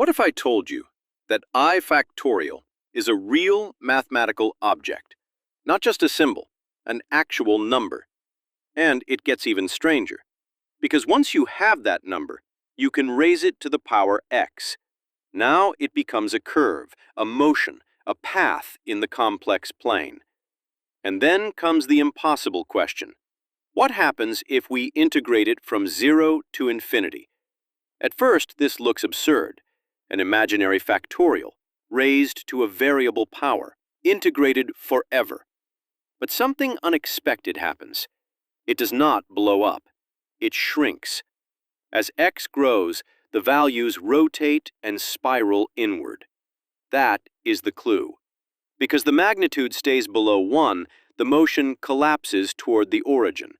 What if I told you that I factorial is a real mathematical object, not just a symbol, an actual number? And it gets even stranger, because once you have that number, you can raise it to the power x. Now it becomes a curve, a motion, a path in the complex plane. And then comes the impossible question. What happens if we integrate it from 0 to infinity? At first, this looks absurd. An imaginary factorial, raised to a variable power, integrated forever. But something unexpected happens. It does not blow up. It shrinks. As x grows, the values rotate and spiral inward. That is the clue. Because the magnitude stays below 1, the motion collapses toward the origin.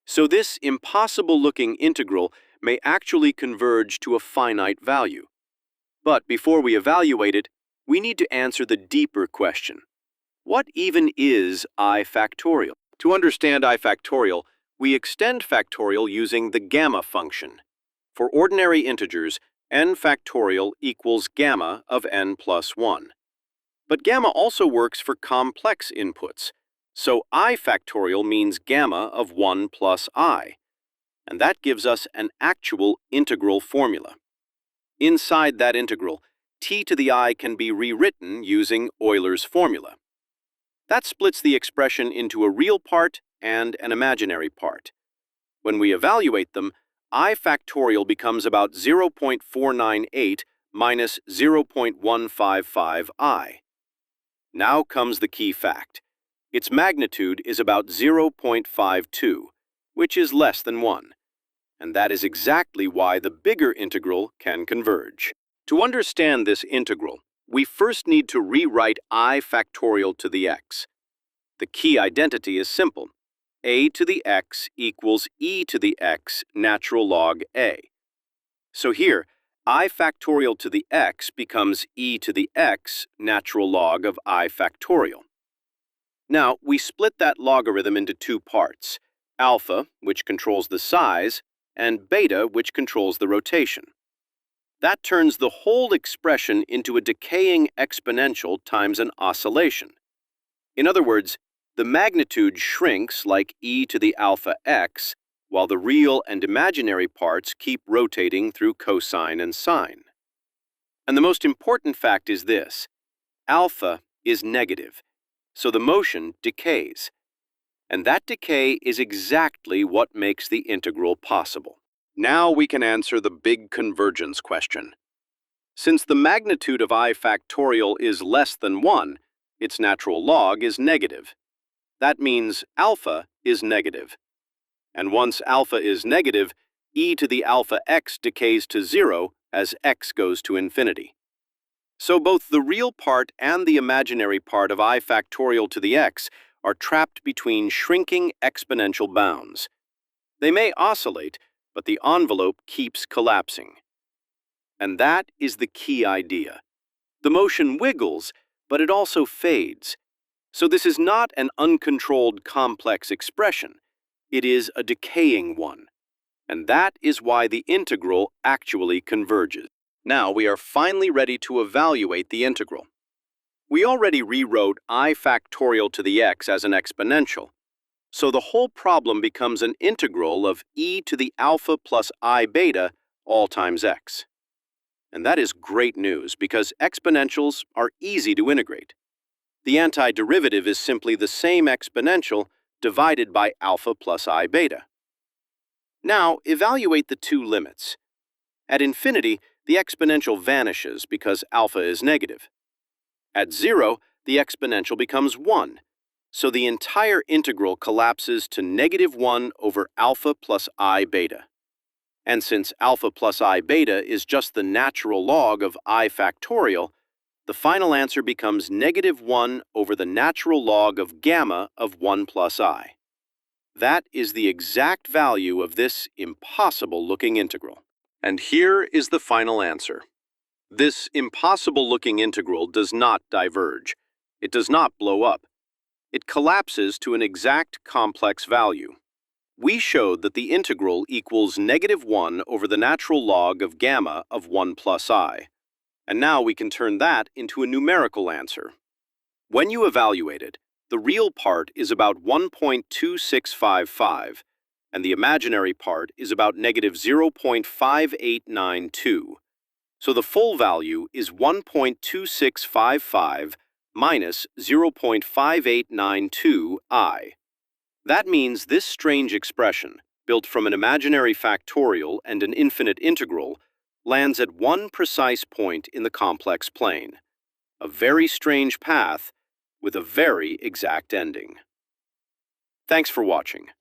So this impossible-looking integral may actually converge to a finite value. But before we evaluate it, we need to answer the deeper question. What even is I factorial? To understand I factorial, we extend factorial using the gamma function. For ordinary integers, n factorial equals gamma of n plus 1. But gamma also works for complex inputs, so I factorial means gamma of 1 plus I. And that gives us an actual integral formula. Inside that integral, t to the I can be rewritten using Euler's formula. That splits the expression into a real part and an imaginary part. When we evaluate them, I factorial becomes about 0.498 minus 0.155i. Now comes the key fact. Its magnitude is about 0.52, which is less than 1. And that is exactly why the bigger integral can converge. To understand this integral, we first need to rewrite I factorial to the x. The key identity is simple. A to the x equals e to the x natural log a. So here, I factorial to the x becomes e to the x natural log of I factorial. Now, we split that logarithm into two parts, alpha, which controls the size, and beta, which controls the rotation. That turns the whole expression into a decaying exponential times an oscillation. In other words, the magnitude shrinks like e to the alpha x, while the real and imaginary parts keep rotating through cosine and sine. And the most important fact is this: alpha is negative, so the motion decays. And that decay is exactly what makes the integral possible. Now we can answer the big convergence question. Since the magnitude of I factorial is less than 1, its natural log is negative. That means alpha is negative. And once alpha is negative, e to the alpha x decays to 0 as x goes to infinity. So both the real part and the imaginary part of I factorial to the x are trapped between shrinking exponential bounds. They may oscillate, but the envelope keeps collapsing. And that is the key idea. The motion wiggles, but it also fades. So this is not an uncontrolled complex expression. It is a decaying one. And that is why the integral actually converges. Now we are finally ready to evaluate the integral. We already rewrote I factorial to the x as an exponential, so the whole problem becomes an integral of e to the alpha plus I beta all times x. And that is great news because exponentials are easy to integrate. The antiderivative is simply the same exponential divided by alpha plus I beta. Now evaluate the two limits. At infinity, the exponential vanishes because alpha is negative. At 0, the exponential becomes 1, so the entire integral collapses to negative 1 over alpha plus I beta. And since alpha plus I beta is just the natural log of I factorial, the final answer becomes negative 1 over the natural log of gamma of 1 plus I. That is the exact value of this impossible-looking integral. And here is the final answer. This impossible-looking integral does not diverge. It does not blow up. It collapses to an exact complex value. We showed that the integral equals negative 1 over the natural log of gamma of 1 plus I, And now we can turn that into a numerical answer. When you evaluate it, the real part is about 1.2655, and the imaginary part is about negative 0.5892. So the full value is 1.2655 minus 0.5892i. That means this strange expression, built from an imaginary factorial and an infinite integral, lands at one precise point in the complex plane. A very strange path with a very exact ending. Thanks for watching.